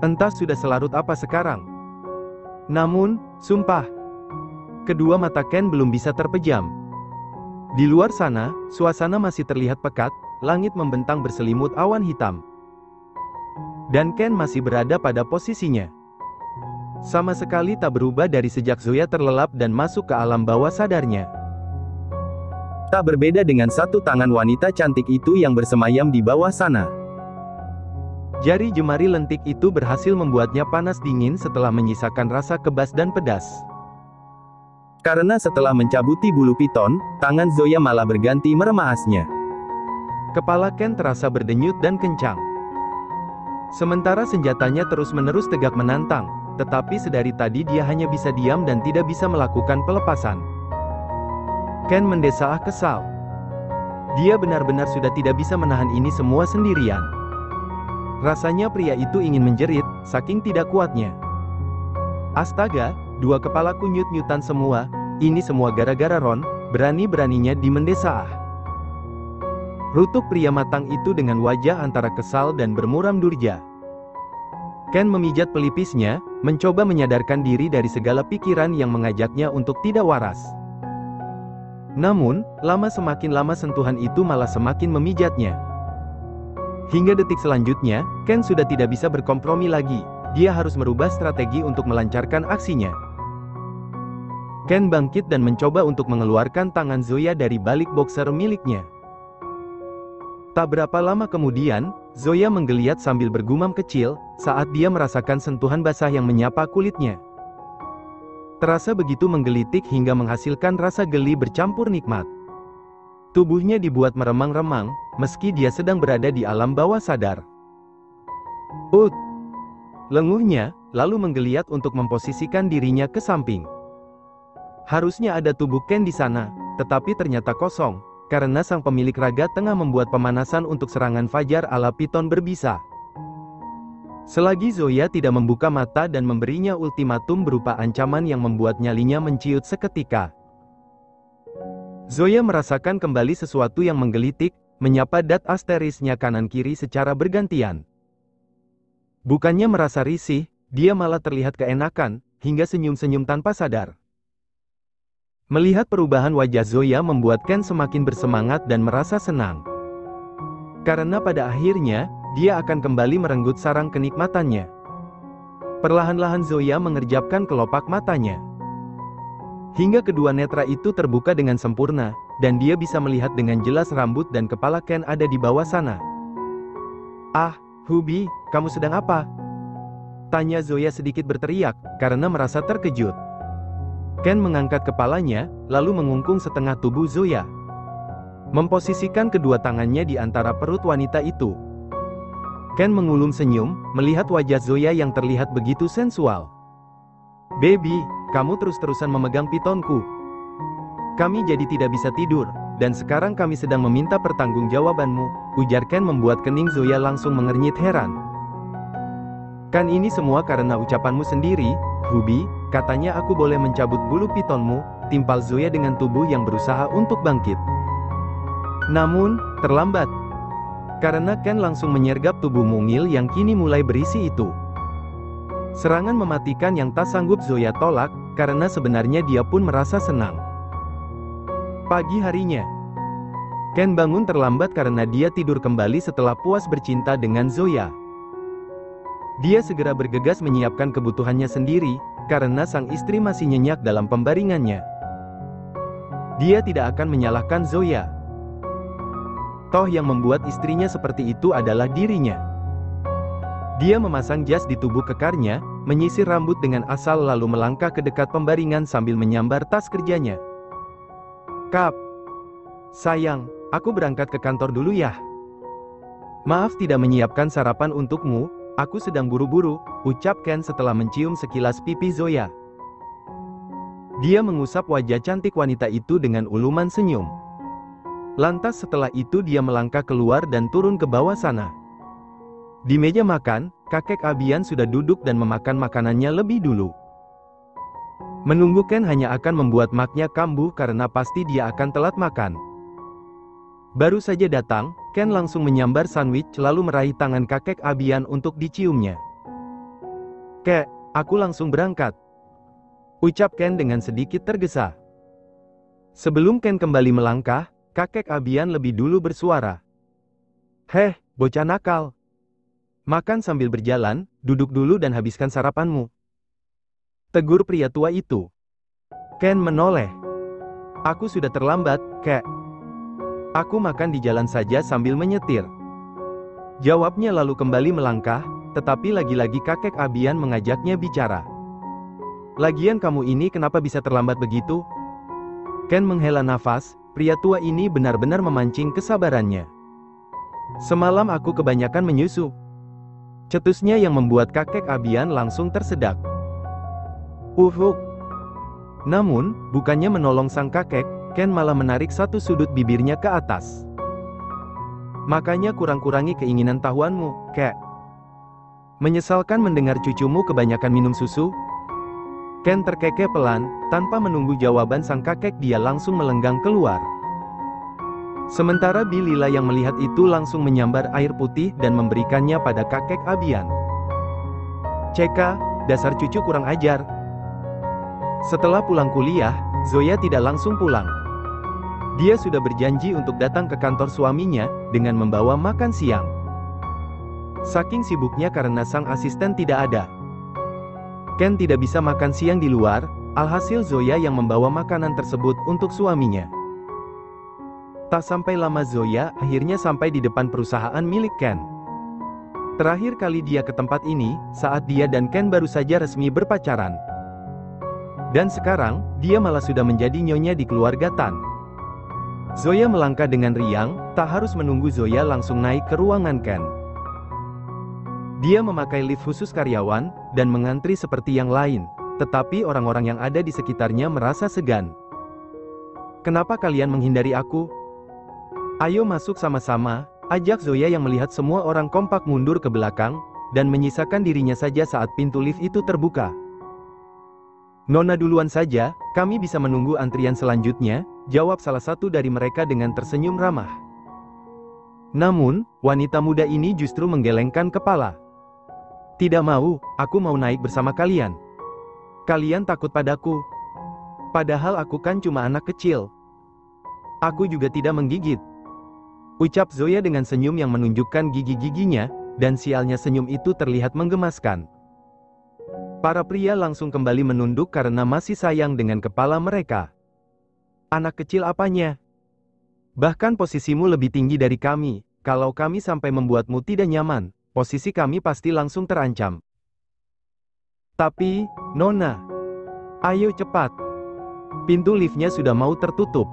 Entah sudah selarut apa sekarang. Namun, sumpah, kedua mata Ken belum bisa terpejam. Di luar sana, suasana masih terlihat pekat, langit membentang berselimut awan hitam. Dan Ken masih berada pada posisinya. Sama sekali tak berubah dari sejak Zoya terlelap dan masuk ke alam bawah sadarnya. Tak berbeda dengan satu tangan wanita cantik itu yang bersemayam di bawah sana. Jari jemari lentik itu berhasil membuatnya panas dingin setelah menyisakan rasa kebas dan pedas. Karena setelah mencabuti bulu piton, tangan Zoya malah berganti meremaasnya. Kepala Ken terasa berdenyut dan kencang. Sementara senjatanya terus-menerus tegak menantang, tetapi sedari tadi dia hanya bisa diam dan tidak bisa melakukan pelepasan. Ken mendesah kesal. Dia benar-benar sudah tidak bisa menahan ini semua sendirian. Rasanya pria itu ingin menjerit, saking tidak kuatnya. Astaga, dua kepalaku nyut-nyutan semua, ini semua gara-gara Ron, berani-beraninya di mendesah. Rutuk pria matang itu dengan wajah antara kesal dan bermuram durja. Ken memijat pelipisnya, mencoba menyadarkan diri dari segala pikiran yang mengajaknya untuk tidak waras. Namun, semakin lama sentuhan itu malah semakin memijatnya. Hingga detik selanjutnya, Ken sudah tidak bisa berkompromi lagi. Dia harus merubah strategi untuk melancarkan aksinya. Ken bangkit dan mencoba untuk mengeluarkan tangan Zoya dari balik boxer miliknya. Tak berapa lama kemudian, Zoya menggeliat sambil bergumam kecil, saat dia merasakan sentuhan basah yang menyapa kulitnya. Terasa begitu menggelitik hingga menghasilkan rasa geli bercampur nikmat. Tubuhnya dibuat meremang-remang, meski dia sedang berada di alam bawah sadar. Lenguhnya, lalu menggeliat untuk memposisikan dirinya ke samping. Harusnya ada tubuh Ken di sana, tetapi ternyata kosong, karena sang pemilik raga tengah membuat pemanasan untuk serangan fajar ala piton berbisa. Selagi Zoya tidak membuka mata dan memberinya ultimatum berupa ancaman yang membuat nyalinya menciut seketika. Zoya merasakan kembali sesuatu yang menggelitik, menyapa dat asterisnya kanan-kiri secara bergantian. Bukannya merasa risih, dia malah terlihat keenakan, hingga senyum-senyum tanpa sadar. Melihat perubahan wajah Zoya membuat Ken semakin bersemangat dan merasa senang. Karena pada akhirnya, dia akan kembali merenggut sarang kenikmatannya. Perlahan-lahan Zoya mengerjapkan kelopak matanya. Hingga kedua netra itu terbuka dengan sempurna, dan dia bisa melihat dengan jelas rambut dan kepala Ken ada di bawah sana. "Ah, Hubi, kamu sedang apa?" tanya Zoya sedikit berteriak, karena merasa terkejut. Ken mengangkat kepalanya, lalu mengungkung setengah tubuh Zoya. Memposisikan kedua tangannya di antara perut wanita itu. Ken mengulum senyum, melihat wajah Zoya yang terlihat begitu sensual. "Baby, kamu terus-terusan memegang pitonku. Kami jadi tidak bisa tidur, dan sekarang kami sedang meminta pertanggungjawabanmu," ujar Ken membuat kening Zoya langsung mengernyit heran. "Kan ini semua karena ucapanmu sendiri, Hubi, katanya aku boleh mencabut bulu pitonmu," timpal Zoya dengan tubuh yang berusaha untuk bangkit. Namun, terlambat. Karena Ken langsung menyergap tubuh mungil yang kini mulai berisi itu. Serangan mematikan yang tak sanggup Zoya tolak, karena sebenarnya dia pun merasa senang. Pagi harinya, Ken bangun terlambat karena dia tidur kembali setelah puas bercinta dengan Zoya. Dia segera bergegas menyiapkan kebutuhannya sendiri, karena sang istri masih nyenyak dalam pembaringannya. Dia tidak akan menyalahkan Zoya. Toh yang membuat istrinya seperti itu adalah dirinya. Dia memasang jas di tubuh kekarnya, menyisir rambut dengan asal lalu melangkah ke dekat pembaringan sambil menyambar tas kerjanya. "Kap, sayang, aku berangkat ke kantor dulu ya. Maaf tidak menyiapkan sarapan untukmu, aku sedang buru-buru," ucap Ken setelah mencium sekilas pipi Zoya. Dia mengusap wajah cantik wanita itu dengan uluman senyum. Lantas setelah itu dia melangkah keluar dan turun ke bawah sana. Di meja makan, kakek Abian sudah duduk dan memakan makanannya lebih dulu. Menunggu Ken hanya akan membuat maknya kambuh karena pasti dia akan telat makan. Baru saja datang, Ken langsung menyambar sandwich lalu meraih tangan kakek Abian untuk diciumnya. Kek, aku langsung berangkat. Ucap Ken dengan sedikit tergesa. Sebelum Ken kembali melangkah, kakek Abian lebih dulu bersuara. Heh, bocah nakal. Makan sambil berjalan, duduk dulu dan habiskan sarapanmu. Tegur pria tua itu. Ken menoleh. Aku sudah terlambat, Kek. Aku makan di jalan saja sambil menyetir. Jawabnya lalu kembali melangkah, tetapi lagi-lagi kakek Abian mengajaknya bicara. Lagian kamu ini kenapa bisa terlambat begitu? Ken menghela nafas, pria tua ini benar-benar memancing kesabarannya. Semalam aku kebanyakan menyusu. Cetusnya yang membuat kakek Abian langsung tersedak. Namun, bukannya menolong sang kakek, Ken malah menarik satu sudut bibirnya ke atas. Makanya kurang-kurangi keinginan tahuanmu, Kek. Menyesalkan mendengar cucumu kebanyakan minum susu? Ken terkekeh pelan, tanpa menunggu jawaban sang kakek dia langsung melenggang keluar. Sementara Bilila yang melihat itu langsung menyambar air putih dan memberikannya pada kakek Abian. Ceka, dasar cucu kurang ajar. Setelah pulang kuliah, Zoya tidak langsung pulang. Dia sudah berjanji untuk datang ke kantor suaminya, dengan membawa makan siang. Saking sibuknya karena sang asisten tidak ada. Ken tidak bisa makan siang di luar, alhasil Zoya yang membawa makanan tersebut untuk suaminya. Tak sampai lama Zoya akhirnya sampai di depan perusahaan milik Ken. Terakhir kali dia ke tempat ini, saat dia dan Ken baru saja resmi berpacaran. Dan sekarang, dia malah sudah menjadi nyonya di keluarga Tan. Zoya melangkah dengan riang, tak harus menunggu Zoya langsung naik ke ruangan Ken. Dia memakai lift khusus karyawan, dan mengantri seperti yang lain, tetapi orang-orang yang ada di sekitarnya merasa segan. Kenapa kalian menghindari aku? Ayo masuk sama-sama, ajak Zoya yang melihat semua orang kompak mundur ke belakang, dan menyisakan dirinya saja saat pintu lift itu terbuka. Nona duluan saja, kami bisa menunggu antrian selanjutnya, jawab salah satu dari mereka dengan tersenyum ramah. Namun, wanita muda ini justru menggelengkan kepala. Tidak mau, aku mau naik bersama kalian. Kalian takut padaku. Padahal aku kan cuma anak kecil. Aku juga tidak menggigit. Ucap Zoya dengan senyum yang menunjukkan gigi-giginya, dan sialnya senyum itu terlihat menggemaskan. Para pria langsung kembali menunduk karena masih sayang dengan kepala mereka. Anak kecil apanya? Bahkan posisimu lebih tinggi dari kami, kalau kami sampai membuatmu tidak nyaman, posisi kami pasti langsung terancam. Tapi, Nona, ayo cepat. Pintu liftnya sudah mau tertutup.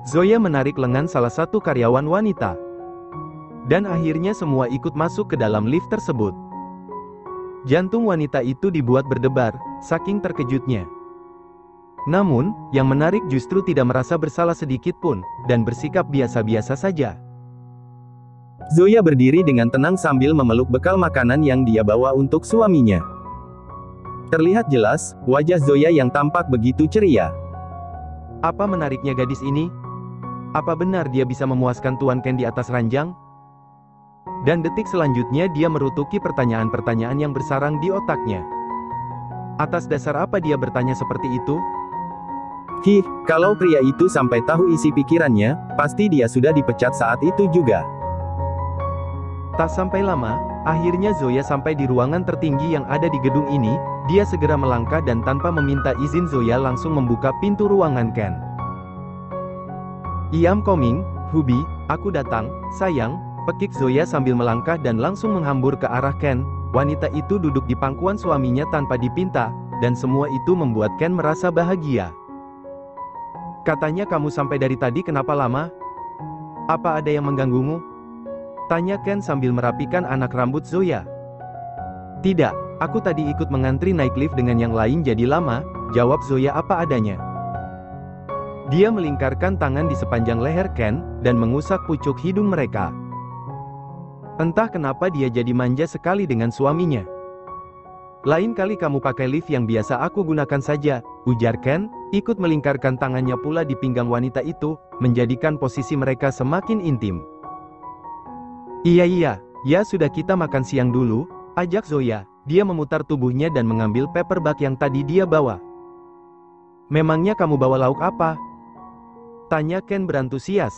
Zoya menarik lengan salah satu karyawan wanita. Dan akhirnya semua ikut masuk ke dalam lift tersebut. Jantung wanita itu dibuat berdebar, saking terkejutnya. Namun, yang menarik justru tidak merasa bersalah sedikit pun, dan bersikap biasa-biasa saja. Zoya berdiri dengan tenang sambil memeluk bekal makanan yang dia bawa untuk suaminya. Terlihat jelas, wajah Zoya yang tampak begitu ceria. Apa menariknya gadis ini? Apa benar dia bisa memuaskan Tuan Ken di atas ranjang? Dan detik selanjutnya dia merutuki pertanyaan-pertanyaan yang bersarang di otaknya. Atas dasar apa dia bertanya seperti itu? Kalau pria itu sampai tahu isi pikirannya, pasti dia sudah dipecat saat itu juga. Tak sampai lama, akhirnya Zoya sampai di ruangan tertinggi yang ada di gedung ini. Dia segera melangkah dan tanpa meminta izin Zoya langsung membuka pintu ruangan Ken. "I'm coming, Hubi, aku datang, sayang," pekik Zoya sambil melangkah dan langsung menghambur ke arah Ken. Wanita itu duduk di pangkuan suaminya tanpa dipinta, dan semua itu membuat Ken merasa bahagia. "Katanya kamu sampai dari tadi kenapa lama? Apa ada yang mengganggumu?" tanya Ken sambil merapikan anak rambut Zoya. "Tidak, aku tadi ikut mengantri naik lift dengan yang lain jadi lama," jawab Zoya apa adanya. Dia melingkarkan tangan di sepanjang leher Ken, dan mengusap pucuk hidung mereka. Entah kenapa dia jadi manja sekali dengan suaminya. "Lain kali kamu pakai lift yang biasa aku gunakan saja," ujar Ken, ikut melingkarkan tangannya pula di pinggang wanita itu, menjadikan posisi mereka semakin intim. Iya, ya sudah kita makan siang dulu," ajak Zoya. dia memutar tubuhnya dan mengambil paperback yang tadi dia bawa. Memangnya kamu bawa lauk apa? Tanya Ken berantusias.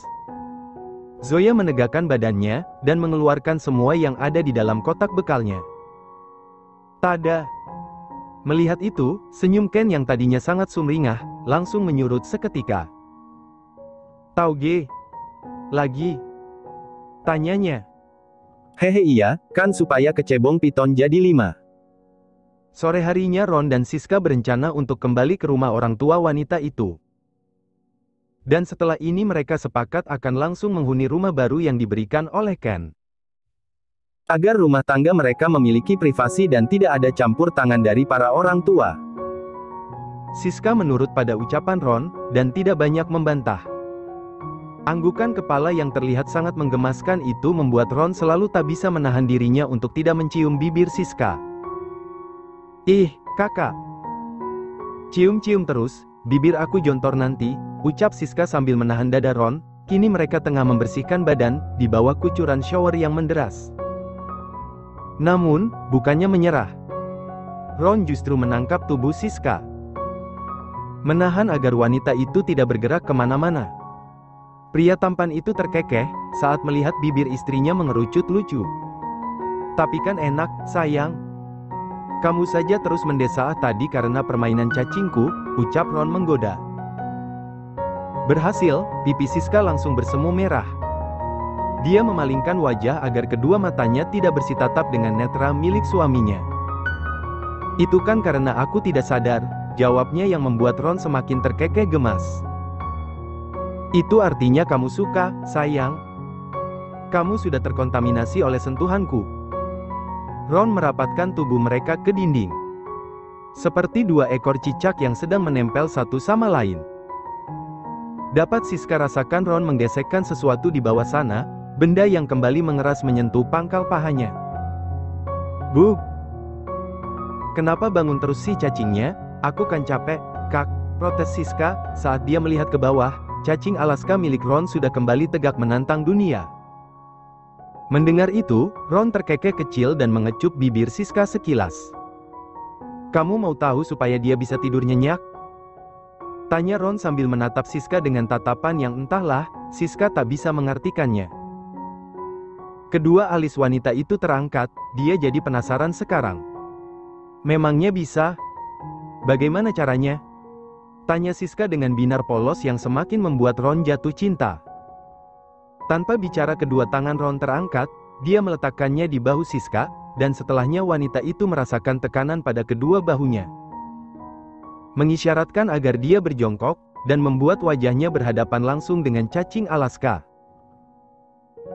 Zoya menegakkan badannya, dan mengeluarkan semua yang ada di dalam kotak bekalnya. Tada! Melihat itu, senyum Ken yang tadinya sangat sumringah, langsung menyurut seketika. Tauge? Lagi? Tanyanya. Hehe iya, kan supaya kecebong piton jadi 5. Sore harinya Ron dan Siska berencana untuk kembali ke rumah orang tua wanita itu. Dan setelah ini mereka sepakat akan langsung menghuni rumah baru yang diberikan oleh Ken. Agar rumah tangga mereka memiliki privasi dan tidak ada campur tangan dari para orang tua. Siska menurut pada ucapan Ron, dan tidak banyak membantah. Anggukan kepala yang terlihat sangat menggemaskan itu membuat Ron selalu tak bisa menahan dirinya untuk tidak mencium bibir Siska. Ih, kakak. Cium-cium terus, bibir aku jontor nanti, ucap Siska sambil menahan dada Ron. Kini mereka tengah membersihkan badan, di bawah kucuran shower yang menderas. Namun, bukannya menyerah. Ron justru menangkap tubuh Siska. Menahan agar wanita itu tidak bergerak kemana-mana. Pria tampan itu terkekeh, saat melihat bibir istrinya mengerucut lucu. Tapi kan enak, sayang. Kamu saja terus mendesah tadi karena permainan cacingku, ucap Ron menggoda. Berhasil, pipi Siska langsung bersemu merah. Dia memalingkan wajah agar kedua matanya tidak bersitatap dengan netra milik suaminya. Itu kan karena aku tidak sadar, jawabnya yang membuat Ron semakin terkekeh gemas. Itu artinya kamu suka, sayang. Kamu sudah terkontaminasi oleh sentuhanku. Ron merapatkan tubuh mereka ke dinding. Seperti dua ekor cicak yang sedang menempel satu sama lain. Dapat Siska rasakan Ron menggesekkan sesuatu di bawah sana, benda yang kembali mengeras menyentuh pangkal pahanya. Bug! Kenapa bangun terus si cacingnya? Aku kan capek, kak, protes Siska, saat dia melihat ke bawah. Cacing Alaska milik Ron sudah kembali tegak menantang dunia. Mendengar itu, Ron terkekeh kecil dan mengecup bibir Siska sekilas. Kamu mau tahu supaya dia bisa tidur nyenyak? Tanya Ron sambil menatap Siska dengan tatapan yang entahlah, Siska tak bisa mengartikannya. Kedua alis wanita itu terangkat, dia jadi penasaran sekarang. Memangnya bisa? Bagaimana caranya? Tanya Siska dengan binar polos yang semakin membuat Ron jatuh cinta. Tanpa bicara kedua tangan Ron terangkat, dia meletakkannya di bahu Siska, dan setelahnya wanita itu merasakan tekanan pada kedua bahunya. Mengisyaratkan agar dia berjongkok, dan membuat wajahnya berhadapan langsung dengan cacing Alaska.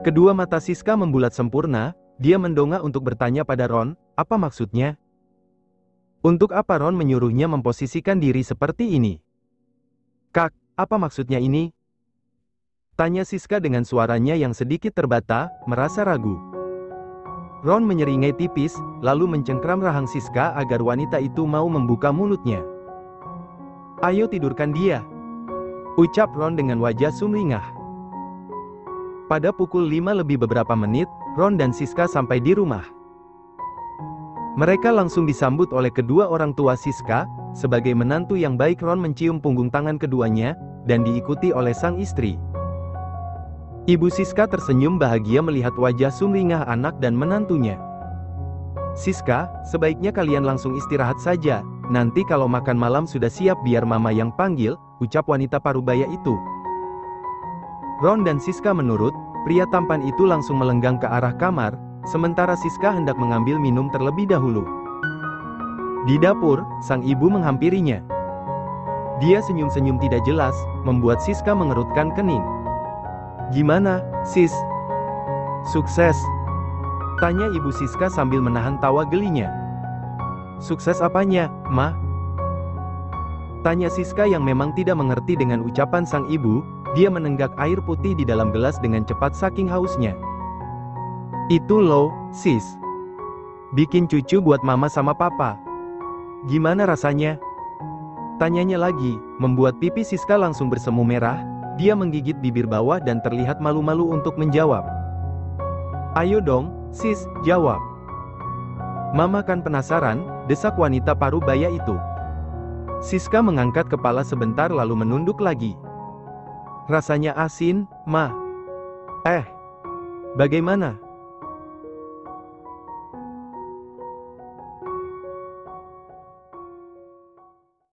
Kedua mata Siska membulat sempurna, dia mendongak untuk bertanya pada Ron, apa maksudnya? Untuk apa Ron menyuruhnya memposisikan diri seperti ini? Kak, apa maksudnya ini? Tanya Siska dengan suaranya yang sedikit terbata, merasa ragu. Ron menyeringai tipis, lalu mencengkram rahang Siska agar wanita itu mau membuka mulutnya. Ayo tidurkan dia, ucap Ron dengan wajah sumringah. Pada pukul 5 lebih beberapa menit, Ron dan Siska sampai di rumah. Mereka langsung disambut oleh kedua orang tua Siska. Sebagai menantu yang baik, Ron mencium punggung tangan keduanya, dan diikuti oleh sang istri. Ibu Siska tersenyum bahagia melihat wajah sumringah anak dan menantunya. Siska, sebaiknya kalian langsung istirahat saja, nanti kalau makan malam sudah siap biar mama yang panggil, ucap wanita parubaya itu. Ron dan Siska menurut, pria tampan itu langsung melenggang ke arah kamar, sementara Siska hendak mengambil minum terlebih dahulu. Di dapur, sang ibu menghampirinya. Dia senyum-senyum tidak jelas, membuat Siska mengerutkan kening. Gimana, sis? Sukses? Tanya ibu Siska sambil menahan tawa gelinya. Sukses apanya, Ma? Tanya Siska yang memang tidak mengerti dengan ucapan sang ibu. Dia menenggak air putih di dalam gelas dengan cepat saking hausnya. Itu loh, sis. Bikin cucu buat mama sama papa. Gimana rasanya? Tanyanya lagi, membuat pipi Siska langsung bersemu merah. Dia menggigit bibir bawah dan terlihat malu-malu untuk menjawab. Ayo dong, sis, jawab. Mama kan penasaran, desak wanita parubaya itu. Siska mengangkat kepala sebentar lalu menunduk lagi. Rasanya asin, Ma. Bagaimana?